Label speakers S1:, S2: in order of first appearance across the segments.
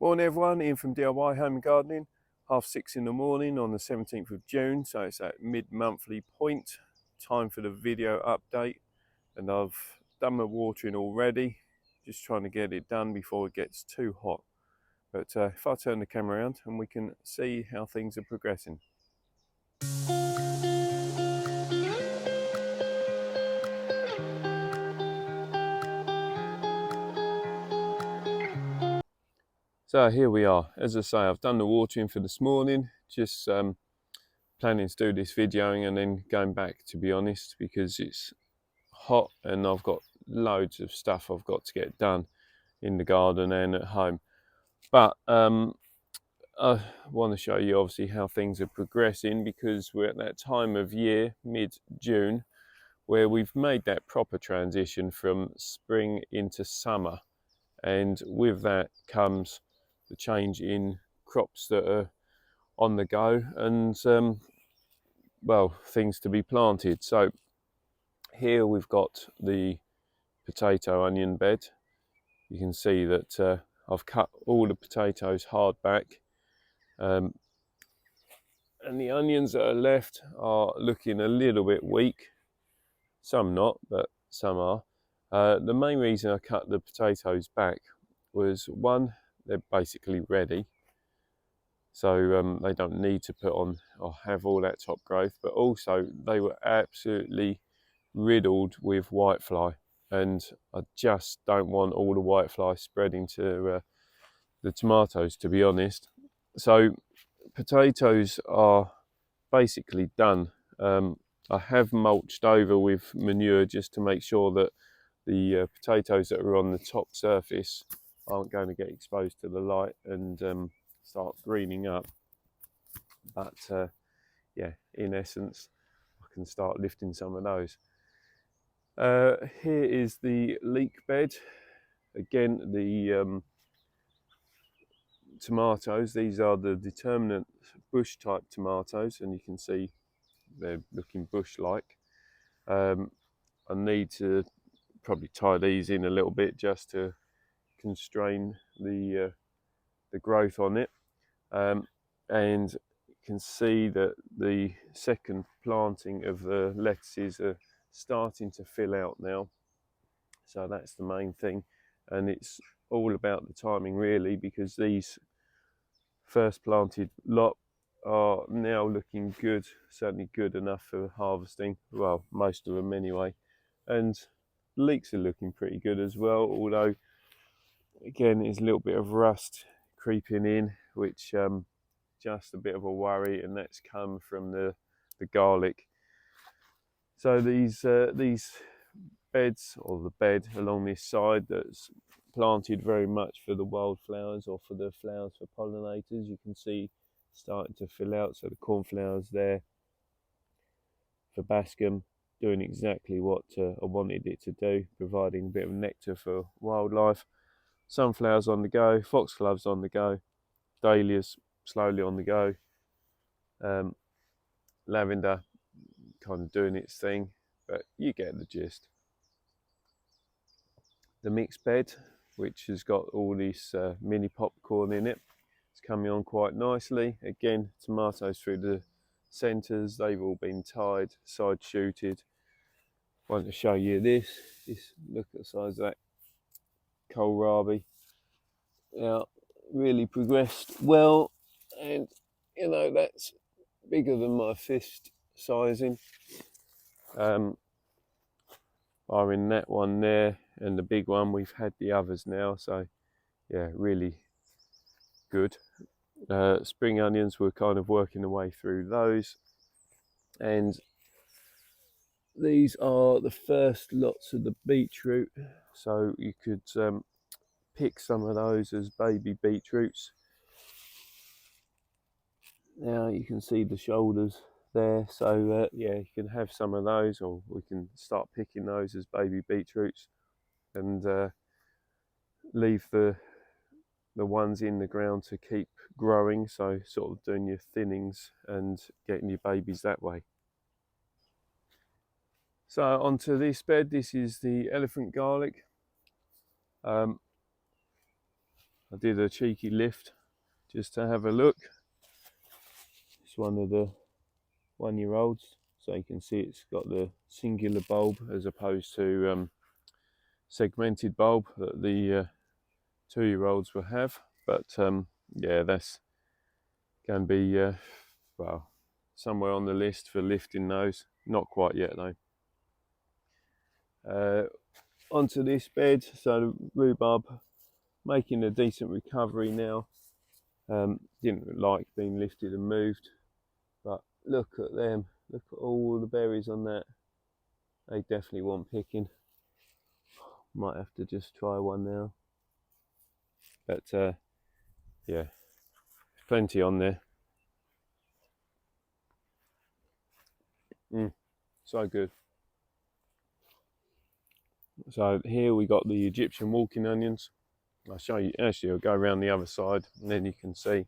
S1: Morning everyone, Ian from DIY Home and Gardening. 6:30 in the morning on the 17th of June, so it's that mid-monthly point. Time for the video update, and I've done my watering already, just trying to get it done before it gets too hot. But if I turn the camera around and we can see how things are progressing. So here we are. As I say, I've done the watering for this morning, just planning to do this videoing and then going back, to be honest, because it's hot and I've got loads of stuff I've got to get done in the garden and at home. But I want to show you obviously how things are progressing, because we're at that time of year, mid-June, where we've made that proper transition from spring into summer, and with that comes the change in crops that are on the go and well, things to be planted. So here we've got the potato onion bed. You can see that I've cut all the potatoes hard back, and the onions that are left are looking a little bit weak. Some not, but some are. The main reason I cut the potatoes back was, one, they're basically ready, so they don't need to put on or have all that top growth, but also they were absolutely riddled with whitefly, and I just don't want all the whitefly spreading to the tomatoes, to be honest. So potatoes are basically done. I have mulched over with manure just to make sure that the potatoes that are on the top surface aren't going to get exposed to the light and start greening up. But yeah, in essence, I can start lifting some of those. Here is the leek bed. Again, the tomatoes, these are the determinate bush type tomatoes, and you can see they're looking bush like. I need to probably tie these in a little bit just to constrain the growth on it, and you can see that the second planting of the lettuces are starting to fill out now, so that's the main thing. And it's all about the timing really, because these first planted lot are now looking good, certainly good enough for harvesting, well, most of them anyway. And leeks are looking pretty good as well, although again there's a little bit of rust creeping in, which just a bit of a worry, and that's come from the garlic. So these beds, or the bed along this side that's planted very much for the wildflowers or for the flowers for pollinators, you can see starting to fill out. So the cornflowers there for bascum, doing exactly what I wanted it to do, providing a bit of nectar for wildlife. Sunflowers on the go, foxgloves on the go, dahlias slowly on the go, lavender kind of doing its thing, but you get the gist. The mixed bed, which has got all this mini popcorn in it, it's coming on quite nicely. Again, tomatoes through the centres, they've all been tied, side shooted. I want to show you this. Just look at the size of that kohlrabi. Now, really progressed well, and you know, that's bigger than my fist sizing. Are in that one there, and the big one, we've had the others now, so yeah, really good. Spring onions, we're kind of working the way through those, and these are the first lots of the beetroot, so you could pick some of those as baby beetroots. Now you can see the shoulders there, so yeah, you can have some of those, or we can start picking those as baby beetroots and leave the ones in the ground to keep growing, so sort of doing your thinnings and getting your babies that way. So onto this bed. This is the elephant garlic. I I did a cheeky lift just to have a look. It's one of the 1-year-olds, so you can see it's got the singular bulb as opposed to segmented bulb that the 2-year-olds will have. But yeah, that's going to be well, somewhere on the list for lifting those. Not quite yet though. Onto this bed, so rhubarb making a decent recovery now. Didn't like being lifted and moved, but look at them, look at all the berries on that. They definitely want picking. Might have to just try one now, but yeah, plenty on there. So good. So here we got the Egyptian walking onions. I'll show you, actually I'll go around the other side and then you can see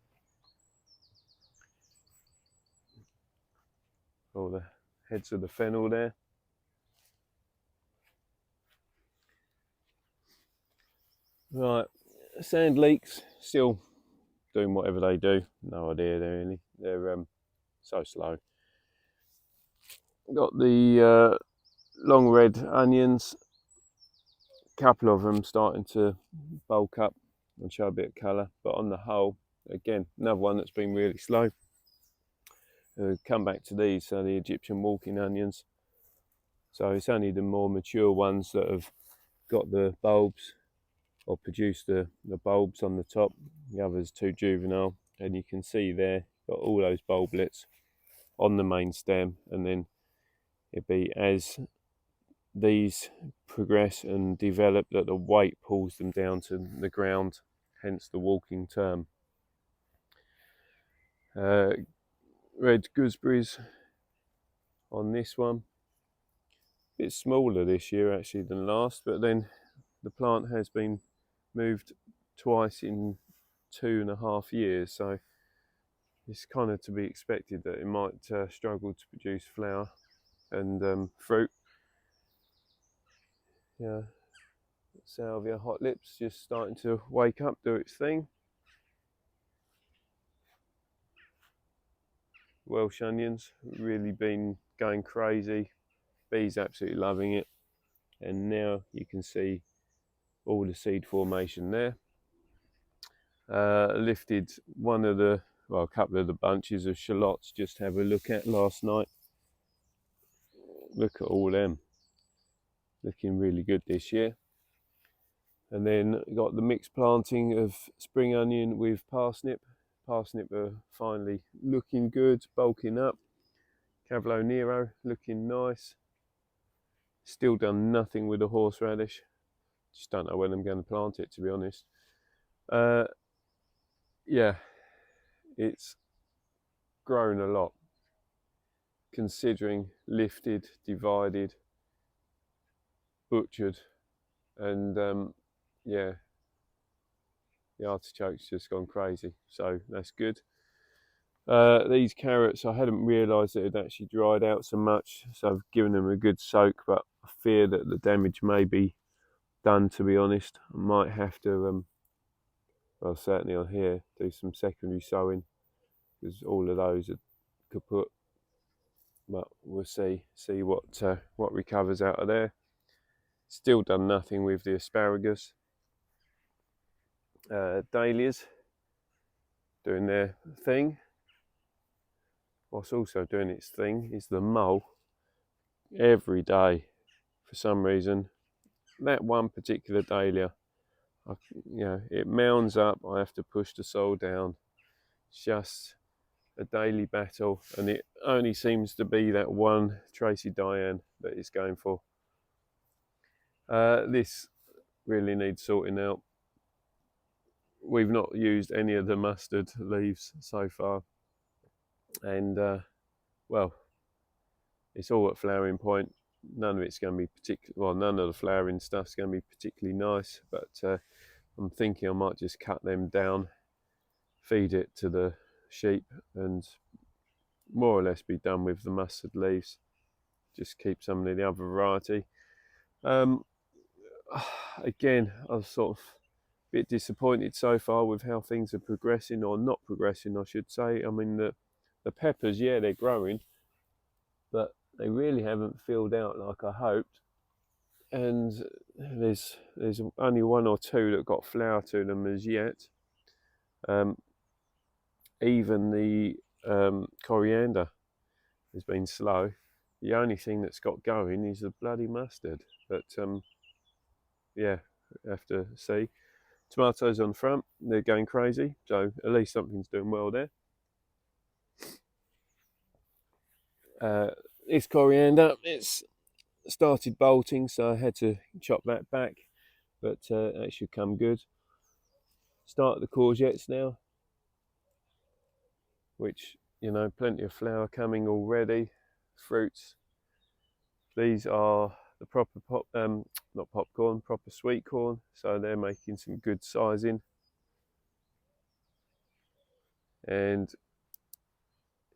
S1: all the heads of the fennel there. Right, sand leeks still doing whatever they do. No idea really. They're so slow. Got the long red onions. A couple of them starting to bulk up and show a bit of colour, but on the whole, again, another one that's been really slow. Come back to these, so the Egyptian walking onions. So it's only the more mature ones that have got the bulbs or produced the bulbs on the top. The others too juvenile, and you can see there got all those bulblets on the main stem, and then it'd be as these progress and develop that the weight pulls them down to the ground, hence the walking term. Red gooseberries on this one. A bit smaller this year actually than last, but then the plant has been moved twice in 2.5 years, so it's kind of to be expected that it might struggle to produce flower and fruit. Yeah, salvia hot lips just starting to wake up, do its thing. Welsh onions really been going crazy. Bees absolutely loving it, and now you can see all the seed formation there. Lifted one of the, well, a couple of the bunches of shallots just to have a look at last night. Look at all them, looking really good this year. And then got the mixed planting of spring onion with parsnip. Parsnip are finally looking good, bulking up. Cavolo Nero looking nice. Still done nothing with the horseradish. Just don't know when I'm going to plant it, to be honest. Yeah, it's grown a lot, considering lifted, divided, butchered, and yeah, the artichoke's just gone crazy, so that's good. These carrots, I hadn't realised it had actually dried out so much, so I've given them a good soak, but I fear that the damage may be done, to be honest. I might have to, well, certainly on here, do some secondary sowing, because all of those are kaput. But we'll see what recovers out of there. Still done nothing with the asparagus. Dahlias doing their thing. What's also doing its thing is the mole. Every day, for some reason, that one particular dahlia, it mounds up. I have to push the soil down. It's just a daily battle, and it only seems to be that one Tracy Diane that it's going for. This really needs sorting out. We've not used any of the mustard leaves so far, and well, it's all at flowering point. None of it's going to be none of the flowering stuff's going to be particularly nice, but I'm thinking I might just cut them down, feed it to the sheep, and more or less be done with the mustard leaves. Just keep some of the other variety. Again, I've sort of bit disappointed so far with how things are progressing, or not progressing, I should say. I mean, the peppers, yeah, they're growing, but they really haven't filled out like I hoped. And there's only one or two that got flower to them as yet. Even the coriander has been slow. The only thing that's got going is the bloody mustard. But yeah, have to see. Tomatoes on front, they're going crazy. So at least something's doing well there. This coriander, it's started bolting, so I had to chop that back. But that should come good. Start the courgettes now, which, you know, plenty of flower coming already. Fruits. These are the proper not popcorn, proper sweet corn. So they're making some good sizing. And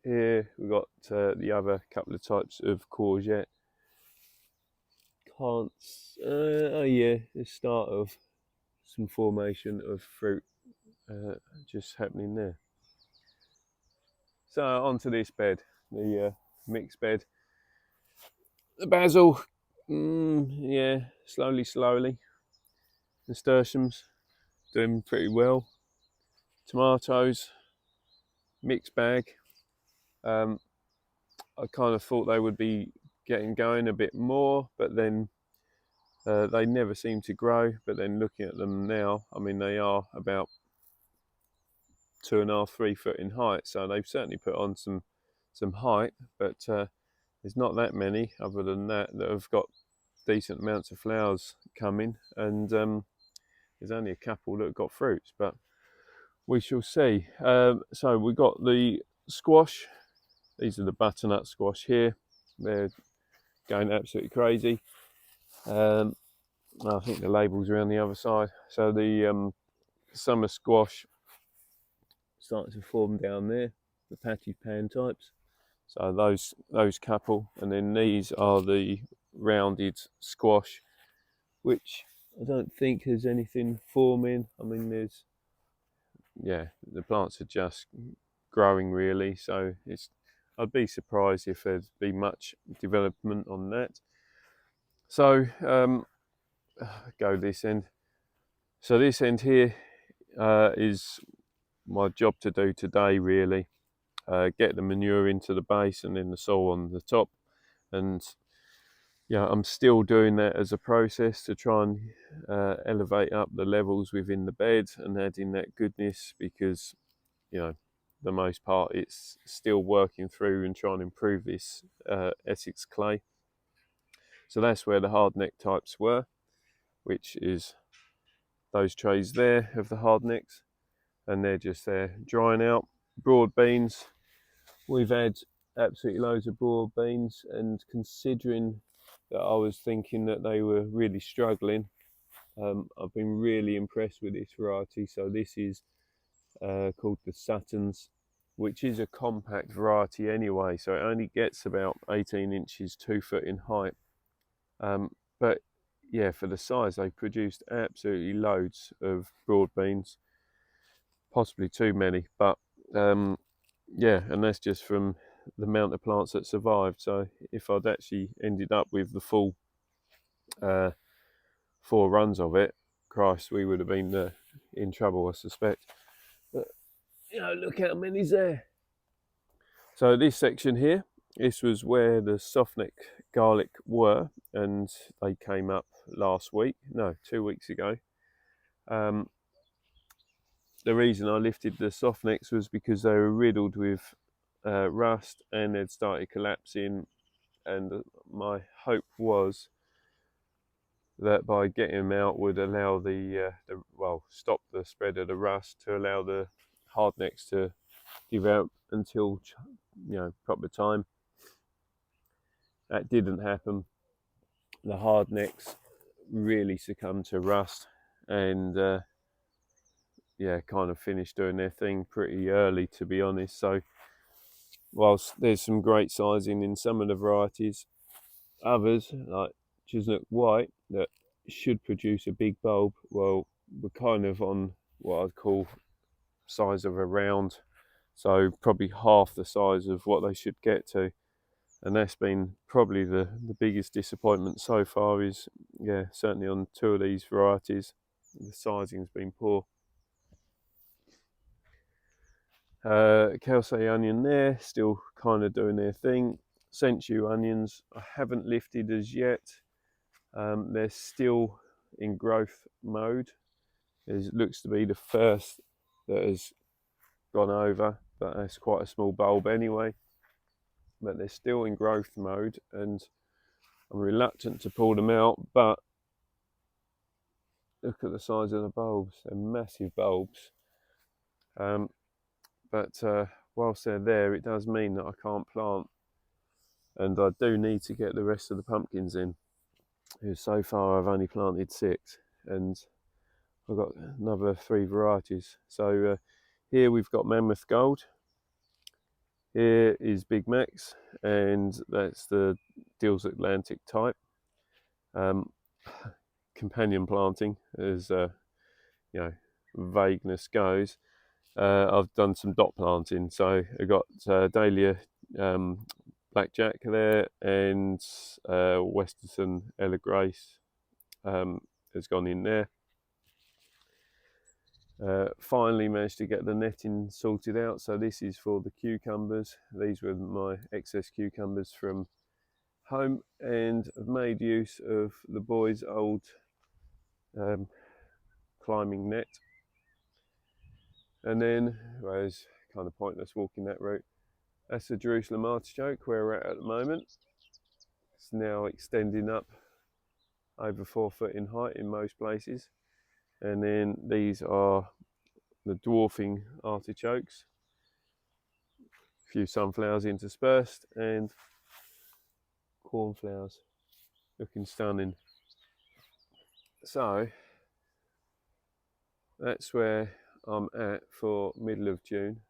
S1: here we've got the other couple of types of courgette. Oh yeah, the start of some formation of fruit just happening there. So onto this bed, the mixed bed. The basil, yeah, slowly. Nasturtiums doing pretty well. Tomatoes, mixed bag. I kind of thought they would be getting going a bit more, but then they never seem to grow. But then looking at them now, I mean, they are about 2.5, 3 foot in height, so they've certainly put on some height, but there's not that many other than that have got decent amounts of flowers coming, and there's only a couple that have got fruits, but we shall see. So we got the squash. These are the butternut squash here. They're going absolutely crazy. I think the label's around the other side. So the summer squash starting to form down there, the patty pan types. So those couple, and then these are the rounded squash, which I don't think has anything forming. I mean, the plants are just growing really, so I'd be surprised if there'd be much development on that. So go this end. So this end here is my job to do today really. Get the manure into the base and then the soil on the top, and yeah, I'm still doing that as a process to try and elevate up the levels within the bed and adding that goodness, because, you know, the most part it's still working through and trying to improve this Essex clay. So that's where the hard neck types were, which is those trays there of the hard necks, and they're just there drying out. Broad beans, we've had absolutely loads of broad beans, and considering that I was thinking that they were really struggling, I've been really impressed with this variety. So this is called the Suttons, which is a compact variety anyway, so it only gets about 18 inches, 2 foot in height, but yeah, for the size they produced absolutely loads of broad beans, possibly too many, but yeah, and that's just from the amount of plants that survived. So if I'd actually ended up with the full 4 runs of it, Christ, we would have been in trouble, I suspect. But, you know, look how many's there. So this section here, this was where the softneck garlic were, and they came up last week, no, 2 weeks ago. The reason I lifted the softnecks was because they were riddled with rust and they'd started collapsing, and my hope was that by getting them out would allow stop the spread of the rust, to allow the hardnecks to develop until, you know, proper time. That didn't happen. The hardnecks really succumbed to rust, and kind of finished doing their thing pretty early, to be honest. So whilst there's some great sizing in some of the varieties, others like Chisnock White that should produce a big bulb, well, we're kind of on what I'd call size of a round, so probably half the size of what they should get to. And that's been probably the biggest disappointment so far. Is, yeah, certainly on 2 of these varieties, the sizing's been poor. Kelsey onion there, still kind of doing their thing. Sensu onions, I haven't lifted as yet. They're still in growth mode. It looks to be the first that has gone over, but that's quite a small bulb anyway. But they're still in growth mode, and I'm reluctant to pull them out, but look at the size of the bulbs. They're massive bulbs. But whilst they're there, it does mean that I can't plant, and I do need to get the rest of the pumpkins in. So far I've only planted 6, and I've got another 3 varieties. So here we've got Mammoth Gold. Here is Big Max, and that's the Dill's Atlantic type. Companion planting, as vagueness goes. I've done some dot planting, so I got Dahlia Blackjack there, and Westerton Ella Grace has gone in there. Finally managed to get the netting sorted out. So this is for the cucumbers. These were my excess cucumbers from home, and I've made use of the boys' old climbing net. And then, well, it's kind of pointless walking that route. That's the Jerusalem artichoke where we're at the moment. It's now extending up over 4 foot in height in most places. And then these are the dwarfing artichokes. A few sunflowers interspersed, and cornflowers, looking stunning. So that's where I'm at for middle of June.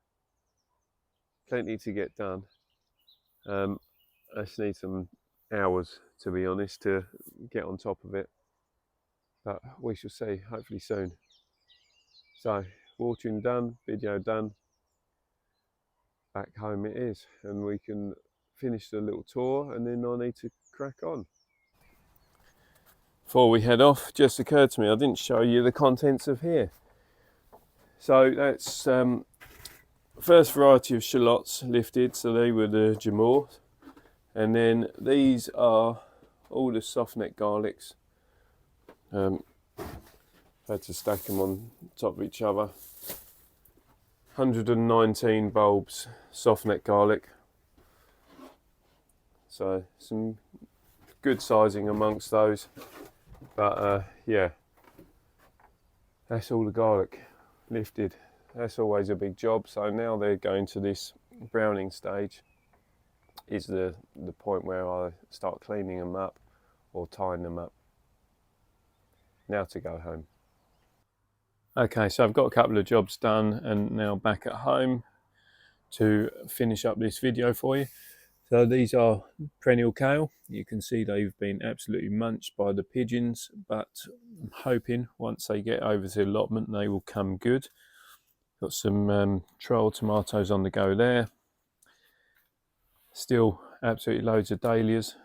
S1: Plenty to get done. I just need some hours, to be honest, to get on top of it, but we shall see, hopefully soon. So watering done, video done, back home it is, and we can finish the little tour, and then I need to crack on. Before we head off, just occurred to me I didn't show you the contents of here. So that's first variety of shallots lifted, so they were the Jamor, and then these are all the soft neck garlics. Had to stack them on top of each other. 119 bulbs, soft neck garlic. So some good sizing amongst those. But yeah, that's all the garlic lifted. That's always a big job. So now they're going to this browning stage. Is the point where I start cleaning them up or tying them up. Now to go home. Okay, so I've got a couple of jobs done and now back at home to finish up this video for you. So these are perennial kale. You can see they've been absolutely munched by the pigeons, but I'm hoping once they get over to allotment they will come good. Got some trial tomatoes on the go there. Still absolutely loads of dahlias.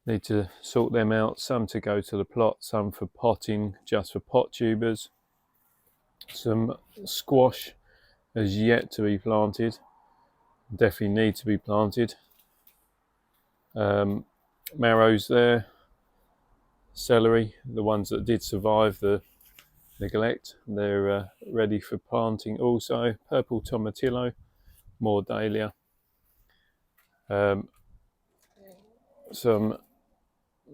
S1: Need to sort them out, some to go to the plot, some for potting, just for pot tubers. Some squash has yet to be planted, definitely need to be planted. Marrows there, celery, the ones that did survive the neglect, they're ready for planting also. Purple tomatillo, more dahlia. Some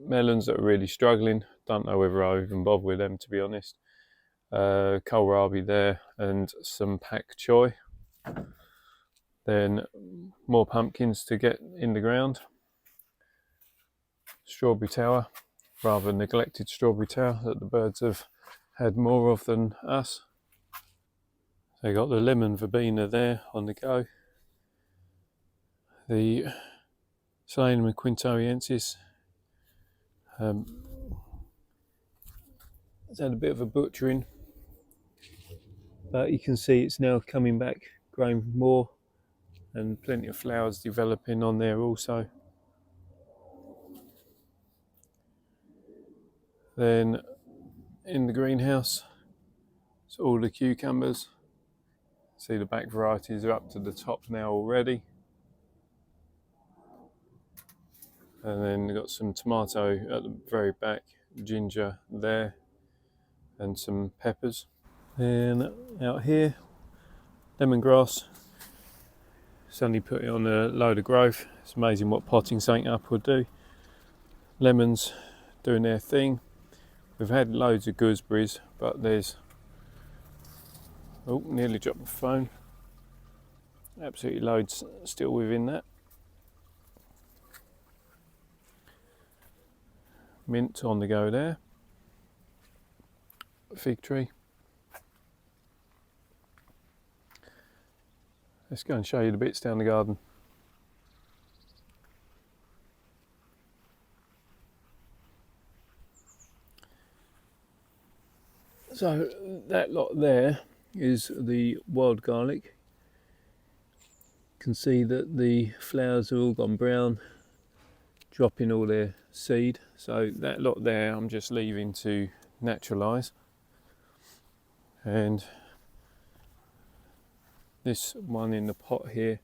S1: melons that are really struggling, don't know whether I even bother with them, to be honest. Kohlrabi there, and some pak choi. Then more pumpkins to get in the ground. Strawberry tower, rather neglected strawberry tower that the birds have had more of than us. They got the lemon verbena there on the go. The Solanum quintoiensis It's had a bit of a butchering, but you can see it's now coming back, growing more, and plenty of flowers developing on there also. Then in the greenhouse, it's all the cucumbers. See the back varieties are up to the top now already. And then we've got some tomato at the very back, ginger there, and some peppers. Then out here, lemongrass. Suddenly put it on a load of growth. It's amazing what potting something up will do. Lemons doing their thing. We've had loads of gooseberries, but there's, oh, nearly dropped the phone. Absolutely loads still within that. Mint on the go there. Fig tree. Let's go and show you the bits down the garden. So that lot there is the wild garlic. You can see that the flowers have all gone brown, dropping all their seed. So that lot there I'm just leaving to naturalise. And this one in the pot here,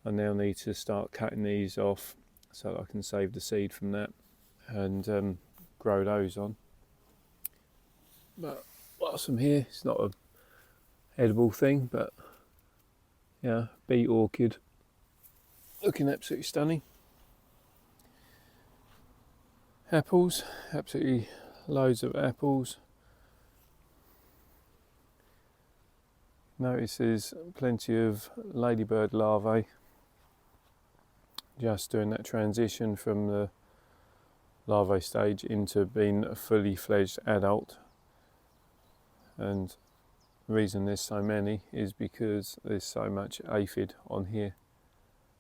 S1: I now need to start cutting these off so I can save the seed from that and grow those on. But whilst I'm here, it's not an edible thing, but yeah, beet orchid, looking absolutely stunning. Apples, absolutely loads of apples. Notice there's plenty of ladybird larvae, just doing that transition from the larvae stage into being a fully fledged adult. And the reason there's so many is because there's so much aphid on here.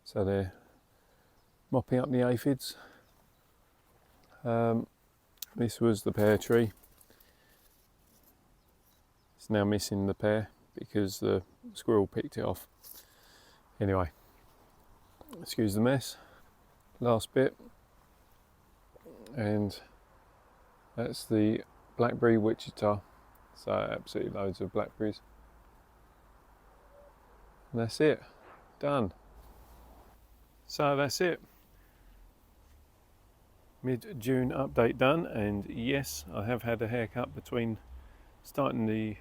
S1: So they're mopping up the aphids. This was the pear tree. It's now missing the pear because the squirrel picked it off. Anyway, excuse the mess. Last bit. And that's the blackberry Wichita. So absolutely loads of blackberries. And that's it. Done. So that's it. Mid-June update done, and yes, I have had a haircut between starting the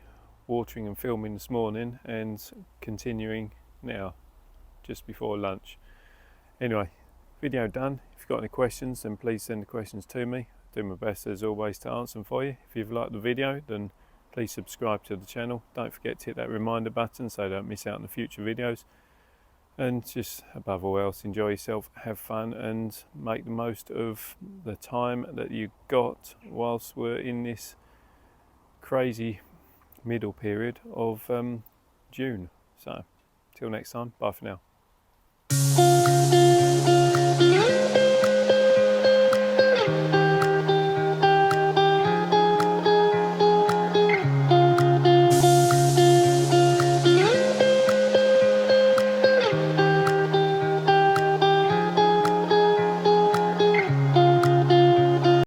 S1: watering and filming this morning and continuing now, just before lunch. Anyway, video done. If you've got any questions, then please send the questions to me. Do my best as always to answer them for you. If you've liked the video, then please subscribe to the channel. Don't forget to hit that reminder button so you don't miss out on the future videos. And just above all else, enjoy yourself, have fun, and make the most of the time that you got whilst we're in this crazy middle period of June. So, till next time, bye for now.